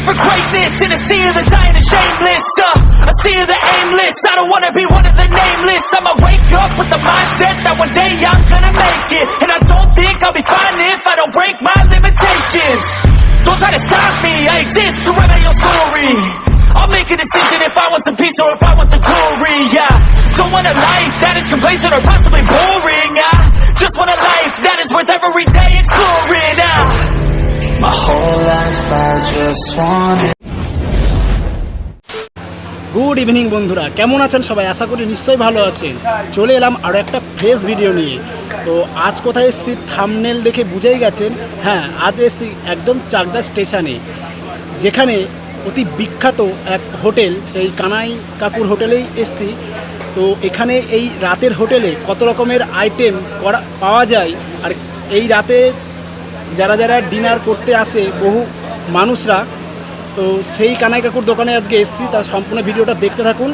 Searching for greatness in a sea of the dying and shameless. A sea of the aimless. I don't wanna be one of the nameless. I'ma wake up with the mindset that one day I'm gonna make it. And I don't think I'll be fine if I don't break my limitations. Don't try to stop me, I exist to write my own story. I'll make a decision if I want some peace or if I want the glory. Yeah, don't want a life that is complacent or possibly boring. I just want a life that is worth every day exploring. My whole life I just wanted. Good evening বন্ধুরা, কেমন আছেন সবাই? আশা করি নিশ্চয়ই ভালো আছেন। চলে এলাম আরও একটা ফ্রেশ ভিডিও নিয়ে। তো আজ কোথায় এসেছি থাম্বনেল দেখে বুঝেই গেছেন। হ্যাঁ, আজ এসেছি একদম চাকদা স্টেশনে, যেখানে অতি বিখ্যাত এক হোটেল, সেই কানাই কাকুর হোটেলেই এসেছি। তো এখানে এই রাতের হোটেলে কত রকমের আইটেম পাওয়া যায়, আর এই রাতে যারা যারা ডিনার করতে আসে বহু মানুষরা, তো সেই কানাই কাকুর দোকানে আজকে এসেছি। তার সম্পূর্ণ ভিডিওটা দেখতে থাকুন।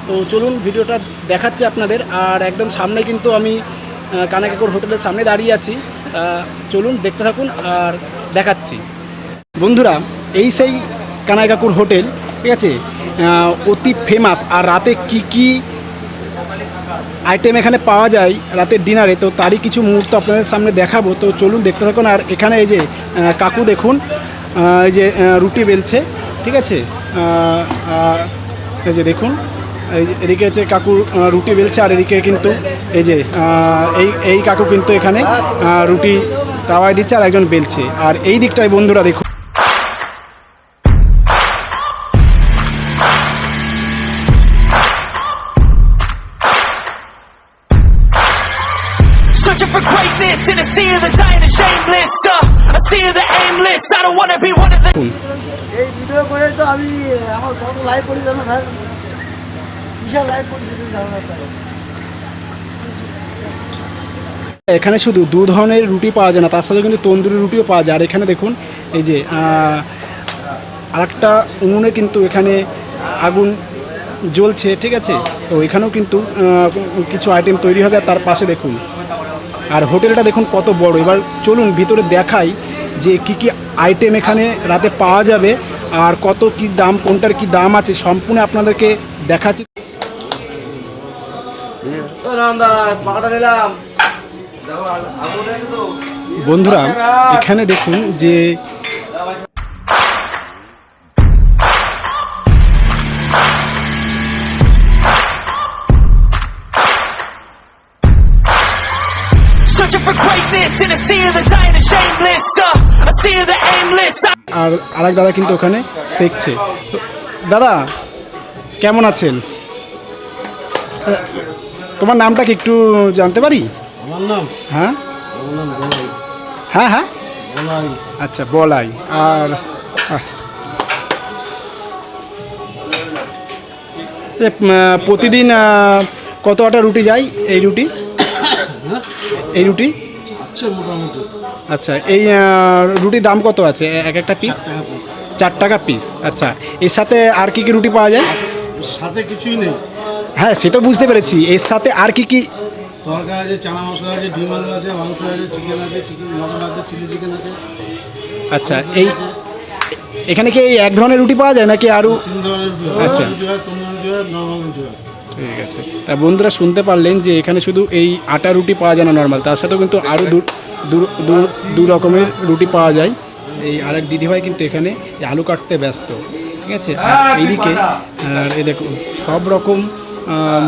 তো চলুন, ভিডিওটা দেখাচ্ছি আপনাদের। আর একদম সামনে কিন্তু আমি কানাই কাকুর হোটেলের সামনে দাঁড়িয়ে আছি। চলুন দেখতে থাকুন আর দেখাচ্ছি। বন্ধুরা, এই সেই কানাই কাকুর হোটেল, ঠিক আছে, অতি ফেমাস। আর রাতে কি কি আইটেম এখানে পাওয়া যায় রাতের ডিনারে, তো তারই কিছু মুহূর্ত আপনাদের সামনে দেখাবো। তো চলুন দেখতে থাকুন। আর এখানে এই যে কাকু দেখুন, এই যে রুটি বেলছে, ঠিক আছে, এই যে দেখুন, এদিকে হচ্ছে কাকু রুটি বেলছে, আর এদিকে কিন্তু এই যে এই কাকু কিন্তু এখানে রুটি তাওয়ায় দিচ্ছে আর একজন বেলছে। আর এই দিকটায় বন্ধুরা দেখুন, Searching for greatness in a sea of the dying and shameless. A sea of the aimless. I don't wanna be one of the. এই ভিডিও করে তো আমি আমার কত লাইভ পরিচালনা স্যার, বিশাল লাইভ পরিচালনা। এখানে শুধু দু ধরনের রুটি পাওয়া যায় না, তার সাথে কিন্তু তন্দুরি রুটিও পাওয়া যায়। আর এখানে দেখুন এই যে আরেকটা উনুনে কিন্তু এখানে আগুন জ্বলছে, ঠিক আছে। তো এখানেও কিন্তু কিছু আইটেম তৈরি হবে। আর তার পাশে দেখুন, আর হোটেলটা দেখুন কত বড়। এবার চলুন ভিতরে দেখাই যে কি কি আইটেম এখানে রাতে পাওয়া যাবে আর কত কি দাম, কোনটার কি দাম আছে, সম্পূর্ণ আপনাদেরকে দেখাচ্ছি। বন্ধুরা, এখানে দেখুন যে Searching for greatness in a sea of the dying and shameless. A sea of the aimless. আর আরেক দাদা কিন্তু ওখানে শেখছে। দাদা কেমন আছেন? তোমার নামটা কি একটু জানতে পারি? আমার নাম, হ্যাঁ হ্যাঁ হ্যাঁ আচ্ছা, বলাই। আর প্রতিদিন কতটা রুটি যায়? এই রুটি মোটামুটি। আচ্ছা, এই রুটির দাম কত আছে এক একটা পিস? 4 টাকা পিস। আচ্ছা, এর সাথে আর কি কি রুটি পাওয়া যায়? সাথে কিছুই নেই। হ্যাঁ, সেটা বুঝতে পেরেছি। এর সাথে আর কি কি? তরকা আছে, চানা মশলা আছে, ডিম আলু আছে, মাংস আছে, চিকেন আছে, মটন আছে, চিলি চিকেন আছে। আচ্ছা, এখানে কি এক ধরনের রুটি পাওয়া যায় নাকি আরও? 3 ধরনের রুটি। আচ্ছা, নরমাল রুটি। ঠিক আছে। তা বন্ধুরা শুনতে পারলেন যে এখানে শুধু এই আটা রুটি পাওয়া যায় না নর্মাল, তার সাথেও কিন্তু আরও দু রকমের রুটি পাওয়া যায়। এই আরেক দিদিভাই কিন্তু এখানে আলু কাটতে ব্যস্ত, ঠিক আছে। আর এইদিকে এই দেখুন সব রকম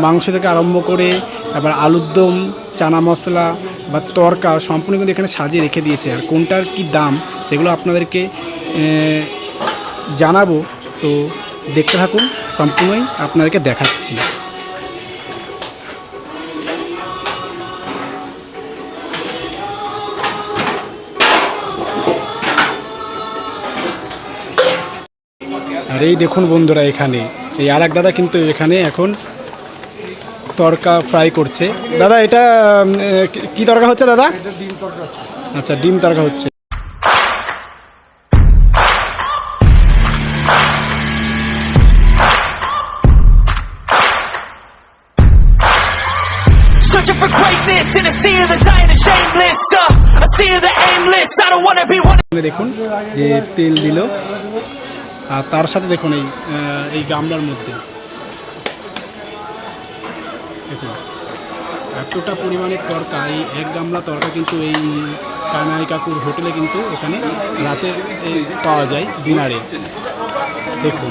মাংস থেকে আরম্ভ করে তারপর আলুর দম, চানা মশলা বা তরকা সম্পূর্ণ কিন্তু এখানে সাজিয়ে রেখে দিয়েছে। আর কোনটার কি দাম সেগুলো আপনাদেরকে জানাবো। তো দেখতে থাকুন, সম্পূর্ণই আপনাদেরকে দেখাচ্ছি। আর এই দেখুন বন্ধুরা, এখানে এই আর এক দাদা কিন্তু এখানে এখন তরকা ফ্রাই করছে। দাদা এটা কি তরকা হচ্ছে দাদা? আচ্ছা, ডিম তরকা হচ্ছে। Searching for greatness in a sea of the dying and shameless. A sea of the aimless. I don't wanna be one. দেখুন যে তেল দিল, আর তার সাথে দেখুন এই গামলার মধ্যে দেখুন এতটা পরিমাণে তরকা, এই এক গামলা তরকা কিন্তু এই কানাই কাকুর হোটেলে কিন্তু এখানে রাতে পাওয়া যায় ডিনারে। দেখুন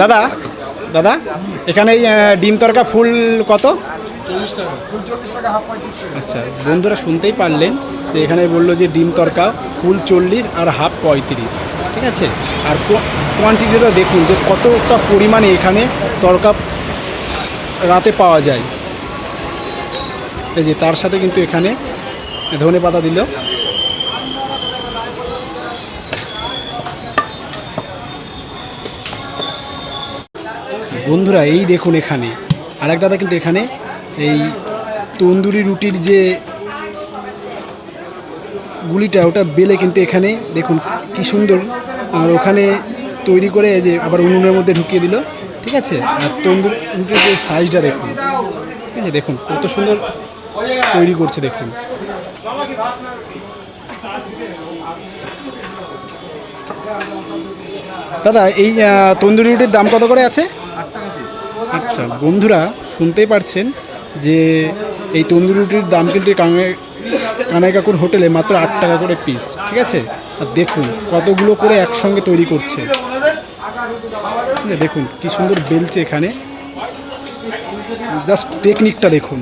দাদা দাদা এখানে ডিম তরকা ফুল কত? 40 টাকা। ফুল 40 টাকা, হাফ 35 টাকা। আচ্ছা বন্ধুরা শুনতেই পারলেন, তো এখানে বললো যে ডিম তরকা ফুল 40 আর হাফ 35, ঠিক আছে। আর কোয়ান্টিটিটা দেখুন যে কতটা পরিমাণে এখানে তরকা রাতে পাওয়া যায়। এই যে তার সাথে কিন্তু এখানে ধনে পাতা দিল। বন্ধুরা এই দেখুন এখানে আরেক দাদা কিন্তু এখানে এই তন্দুরি রুটির যে গুলিটা ওটা বেলে কিন্তু এখানে দেখুন কি সুন্দর, আর ওখানে তৈরি করে যে আবার উনুনের মধ্যে ঢুকিয়ে দিল, ঠিক আছে। আর তন্দুরি রুটির যে সাইজটা দেখুন, ঠিক আছে, দেখুন কত সুন্দর তৈরি করছে দেখুন। দাদা এই তন্দুরি রুটির দাম কত করে আছে? আচ্ছা বন্ধুরা শুনতেই পারছেন যে এই তন্দুরি রুটির দাম কিন্তু কানাই কাকুর হোটেলে মাত্র 8 টাকা করে পিস, ঠিক আছে। আর দেখুন কতগুলো করে একসঙ্গে তৈরি করছে, দেখুন কি সুন্দর বেলছে এখানে, জাস্ট টেকনিকটা দেখুন।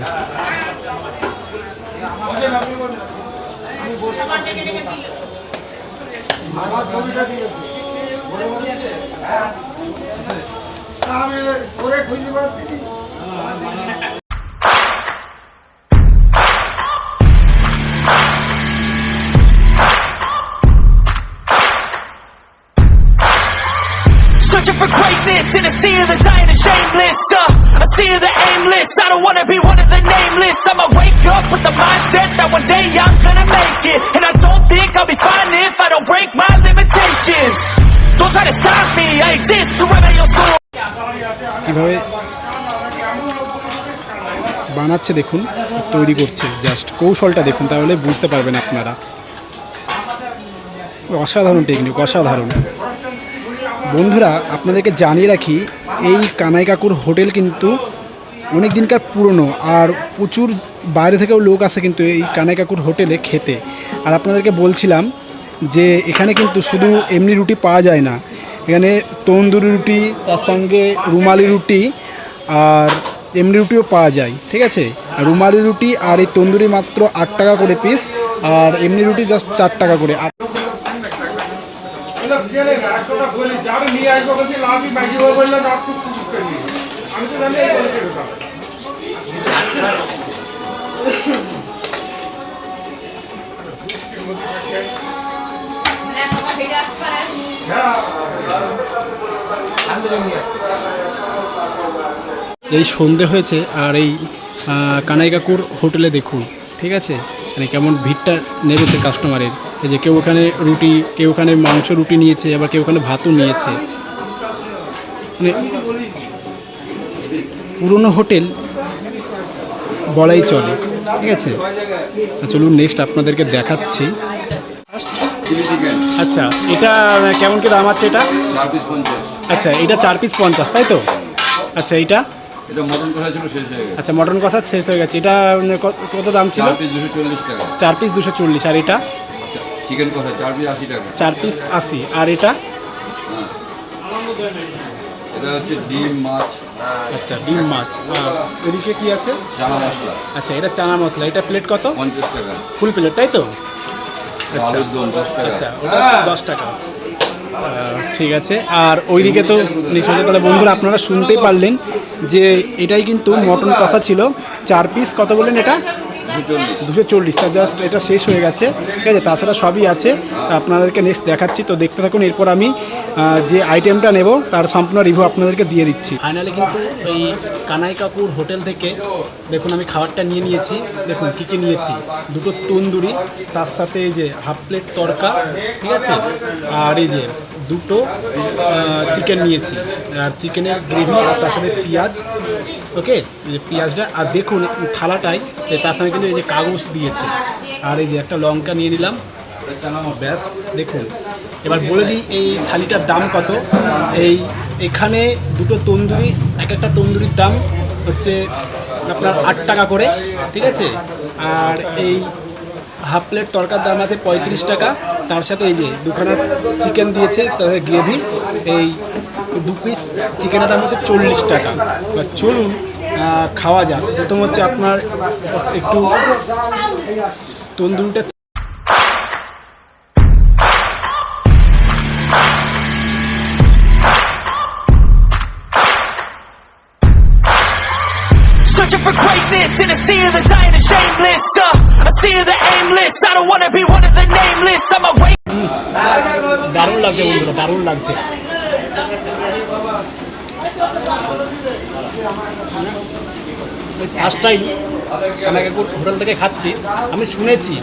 Searching for greatness in a sea of the dying and shameless, a sea of the aimless. I don't wanna be one of the nameless. I'ma wake up with the mindset that one day I'm gonna make it, and I don't think I'll be fine if I don't break my limitations. Don't try to stop me, I exist to rebel your school. কিভাবে বানাচ্ছে দেখুন, তৈরি করছে, just কৌশলটা দেখুন তাহলে বুঝতে পারবেন আপনারা। অসাধারণ টেকনিক, অসাধারণ। বন্ধুরা আপনাদেরকে জানিয়ে রাখি এই কানাই কাকুর হোটেল কিন্তু অনেক দিনকার পুরনো, আর প্রচুর বাইরে থেকেও লোক আসে কিন্তু এই কানাই কাকুর হোটেলে খেতে। আর আপনাদেরকে বলছিলাম যে এখানে কিন্তু শুধু এমনি রুটি পাওয়া যায় না, এখানে তন্দুরি রুটি, তার সঙ্গে রুমালি রুটি আর এমনি রুটিও পাওয়া যায়, ঠিক আছে। রুমালি রুটি আর এই তন্দুরি মাত্র 8 টাকা করে পিস, আর এমনি রুটি জাস্ট 4 টাকা করে। এই সন্ধে হয়েছে আর এই কানাই কাকুর হোটেলে দেখুন, ঠিক আছে, মানে কেমন ভিড়টা নেমেছে কাস্টমারের। এই যে কেউ ওখানে রুটি, কেউ ওখানে মাংস রুটি নিয়েছে, আবার কেউ ওখানে ভাতও নিয়েছে। মানে পুরনো হোটেল বলাই চলে, ঠিক আছে। চলুন নেক্সট আপনাদেরকে দেখাচ্ছি। আচ্ছা এটা কেমন কি দাম আছে? এটা আচ্ছা এটা 4 পিস 50, তাই তো? আচ্ছা এইটা আচ্ছা মটন কষা শেষ হয়ে গেছে। এটা কত দাম ছিল? 4 পিস 240। আর এটা চিকেন কষা 4 পিস 80 টাকা। 4 পিস 80। আর এটা এটা হচ্ছে ডিম মাছ। আচ্ছা ডিম মাছ। আর এদিকে কি আছে? চানা মশলা। আচ্ছা এটা চানা মশলা। এটা প্লেট কত? 50 টাকা ফুল প্লেট, তাই তো? আচ্ছা আলুর দম 10 টাকা। আচ্ছা ওটা 10 টাকা। ঠিক আছে। আর ওইদিকে তো নিশ্চয়ই, তাহলে বন্ধুরা আপনারা শুনতেই পারলেন যে এটাই কিন্তু মটন কষা ছিল। 4 পিস কত বললেন? এটা 240। তা জাস্ট এটা শেষ হয়ে গেছে, ঠিক আছে। তাছাড়া সবই আছে, তা আপনাদেরকে নেক্সট দেখাচ্ছি, তো দেখতে থাকুন। এরপর আমি যে আইটেমটা নেব তার সম্পূর্ণ রিভিউ আপনাদেরকে দিয়ে দিচ্ছি। ফাইনালি কিন্তু এই কানাই কাকুর হোটেল থেকে দেখুন আমি খাবারটা নিয়ে নিয়েছি। দেখুন কী কী নিয়েছি, 2টো তন্দুরি, তার সাথে এই যে হাফ প্লেট তরকা, ঠিক আছে। আর এই যে 2টো চিকেন নিয়েছি, আর চিকেনের গ্রেভি, আর তার সাথে পেঁয়াজ, ওকে, এই যে পেঁয়াজটা, আর দেখুন থালাটায় তার সঙ্গে কিন্তু এই যে কাগজ দিয়েছে, আর এই যে একটা লঙ্কা নিয়ে নিলাম, ব্যাস। দেখুন এবার বলে দিই এই থালিটার দাম কত। এখানে দুটো তন্দুরি, এক একটা তন্দুরির দাম হচ্ছে আপনার 8 টাকা করে, ঠিক আছে। আর এই হাফ প্লেট তরকার দাম আছে 35 টাকা। তার সাথে এই যে দুখানা চিকেন দিয়েছে, তার গ্রেভি, এই 2 পিস চিকেনের দাম হচ্ছে 40 টাকা। এবার চলুন খাওয়া যাক। প্রথম হচ্ছে আপনার একটু তন্দুরিটা searching for greatness in a sea of the dying and shameless, a sea of the aimless. I don't wanna be one of the nameless. I'm awake. দারুণ লাগছে বন্ধুরা, দারুণ লাগছে। ফার্স্ট টাইম কানাই কাকুর হোটেল থেকে খাচ্ছি। আমি শুনেছি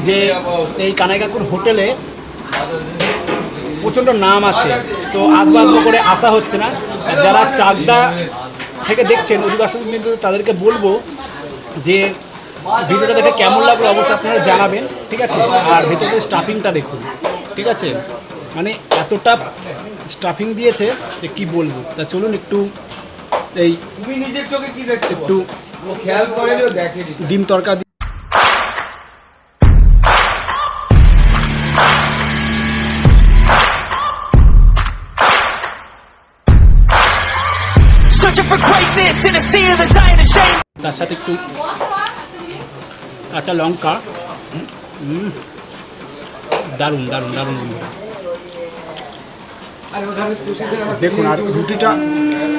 যে এই কানাই কাকুর হোটেলে প্রচণ্ড নাম আছে, তো আসবো করে আসা হচ্ছে না। যারা চাকদা থেকে দেখছেন অধিবাসী, কিন্তু তাদেরকে বলবো যে ভিডিওটা দেখে কেমন লাগলো অবশ্যই আপনারা জানাবেন, ঠিক আছে। আর ভিতরে স্টাফিংটা দেখুন, ঠিক আছে, মানে এতটা স্টাফিং দিয়েছে যে কী বলবো। তা চলুন একটু এই একটু ডিম তরকা Searching for greatness in a sea of the dying and shame. তার সাথে একটু একটা লঙ্কা। দারুণ দারুণ দারুণ। দেখুন আর রুটিটা,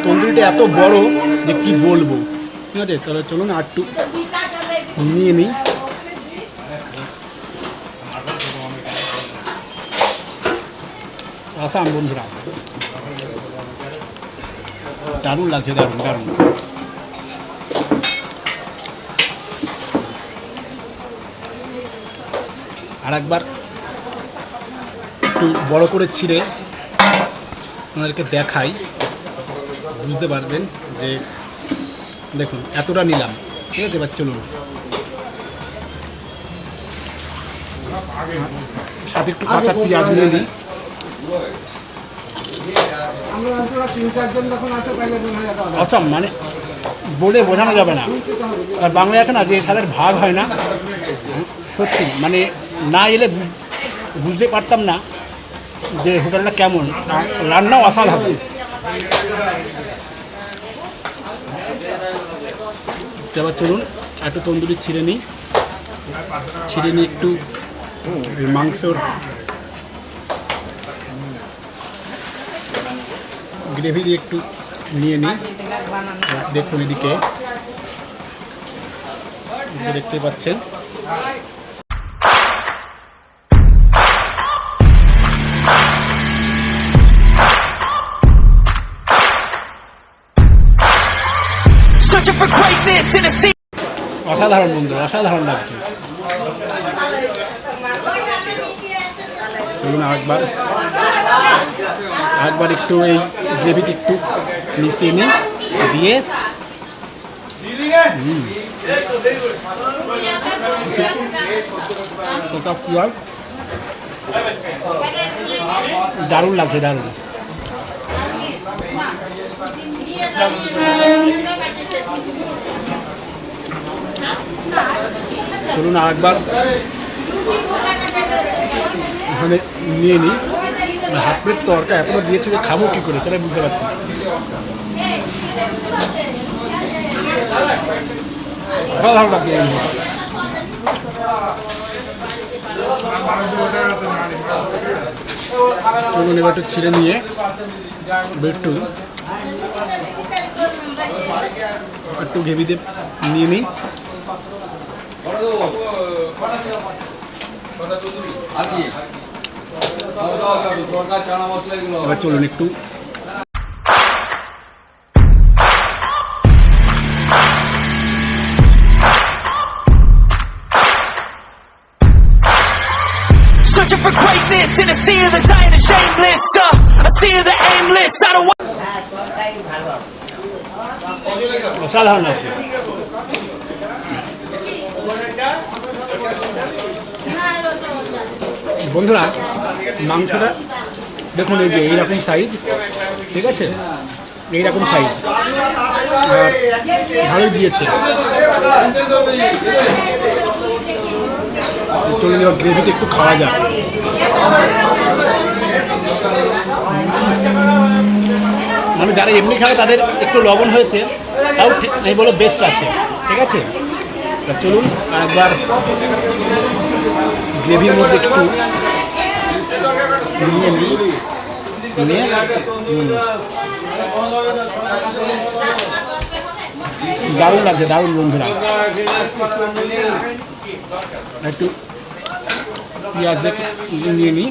তন্দুরিটা এত বড় যে কি বলবো, ঠিক আছে। তাহলে চলুন আর একটু নিয়ে নিই। আসাম বন্ধুরা, দারুণ লাগছে, দারুণ দারুণ। আর একবার একটু বড় করে ছিঁড়ে আপনাদেরকে দেখাই, বুঝতে পারবেন যে দেখুন এতটা নিলাম, ঠিক আছে। এবার চলুন সাথে একটু কাঁচা পেঁয়াজ নিয়ে নিই। আচ্ছা, মানে বলে বোঝানো যাবে না। আর বাংলায় আছে না যে সাদের ভাগ হয় না, সত্যি মানে না এলে বুঝতে পারতাম না যে হোটেলটা কেমন। রান্নাও অসাধারণ। এবার চলুন একটু তন্দুরি ছিঁড়ে নিই, একটু মাংসর গ্রেভি দিয়ে একটু নিয়ে নিই। দেখুন এদিকে দেখতে পাচ্ছেন, Searching for greatness in a sea. অসাধারণ বন্ধুরা, অসাধারণ লাগছে। চলুন একবার একটু এই গ্রেভিতে একটু মিশিয়ে নিই, দিয়ে দারুণ লাগছে, দারুণ। চলুন আরেকবার ওখানে নিয়ে নিই। হাফ প্লেট তরকা এতটা দিয়েছে যে খাবো কী করে সেটা বুঝতে পারছি না। ভালো লাগবে। চলুন এবার একটু ছিঁড়ে নিয়ে একটু গ্রেভি দিয়ে নিয়ে নিই। এবার চলুন একটু Searching for greatness in a sea of the dying and shameless, a sea of the aimless. I don't want অসাধারণ লাগছে। বন্ধুরা মাংসটা দেখুন, এই যে এইরকম সাইজ, ঠিক আছে, এইরকম সাইজ, আর ভালোই দিয়েছে। চলুন এবার গ্রেভিটা একটু খাওয়া যাক। মানে যারা এমনি খাবে তাদের একটু লবণ হয়েছে, তাও আমি বলো বেস্ট আছে, ঠিক আছে। তা চলুন একবার গ্রেভির মধ্যে একটু নিয়ে নিয়ে দারুণ লাগছে, দারুণ বন্ধুরা। একটু পেঁয়াজ নিয়ে নিই।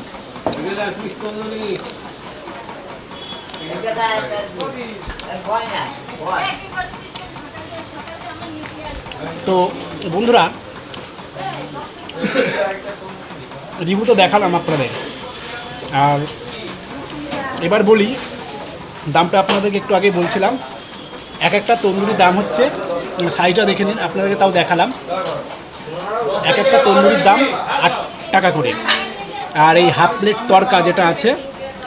তো বন্ধুরা রিভিউ তো দেখালাম আপনাদের, আর এবার বলি দামটা আপনাদেরকে একটু আগে বলছিলাম। এক একটা তন্দুরির দাম হচ্ছে, সাইজটা দেখে নিন, আপনাদেরকে তাও দেখালাম। এক একটা তন্দুরির দাম 8 টাকা করে। আর এই হাফ প্লেট তরকা যেটা আছে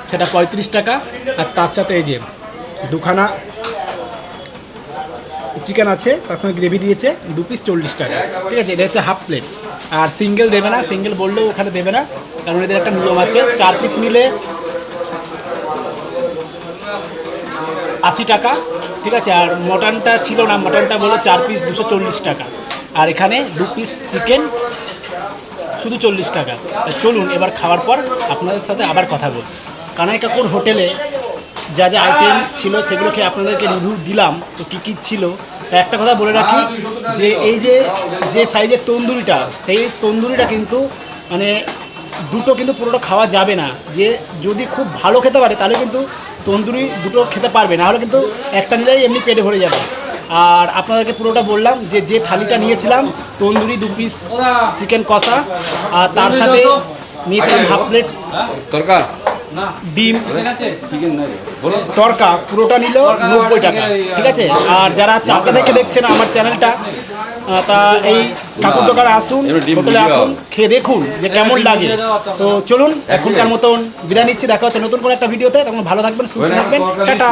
সেটা 35 টাকা। আর তার সাথে এই যে দুখানা চিকেন আছে, তার সঙ্গে গ্রেভি দিয়েছে 2 পিস 40 টাকা, ঠিক আছে। এটা হচ্ছে হাফ প্লেট। আর সিঙ্গেল দেবে না, সিঙ্গেল বললেও ওখানে দেবে না, কারণ এদের একটা নিয়ম আছে। 4 পিস নিলে 80 টাকা, ঠিক আছে। আর মটনটা ছিল না, মটনটা বলো 4 পিস 240 টাকা। আর এখানে 2 পিস চিকেন শুধু 40 টাকা। চলুন এবার খাওয়ার পর আপনাদের সাথে আবার কথা বলি। কানাই কাকুর হোটেলে যা যা আইটেম ছিল সেগুলো খেয়ে আপনাদেরকে রিভিউ দিলাম, তো কী কী ছিল। তা একটা কথা বলে রাখি, যে এই যে সাইজের তন্দুরিটা, সেই তন্দুরিটা কিন্তু মানে দুটো কিন্তু পুরোটা খাওয়া যাবে না। যে যদি খুব ভালো খেতে পারে তাহলে কিন্তু তন্দুরি দুটো খেতে পারবে, না হলে কিন্তু একটা নিলেই এমনি পেটে ভরে যাবে। আর আপনাদেরকে পুরোটা বললাম যে থালিটা নিয়েছিলাম, তন্দুরি 2 পিস চিকেন কষা, আর তার সাথে নিয়েছিলাম হাফ প্লেট তরকা, ডিম চিকেন নাই তরকা, পুরোটা নিল 90 টাকা, ঠিক আছে। আর যারা চাপটা দেখে দেখছেন আমার চ্যানেলটা, তা এই কাকুর দোকানে আসুন, হোটেলে আসুন, খেয়ে দেখুন যে কেমন লাগে। তো চলুন এখনকার মতন বিদায় নিচ্ছি, দেখা হচ্ছে নতুন কোনো একটা ভিডিওতে। তখন ভালো থাকবেন, সুস্থ থাকবেন, টাটা।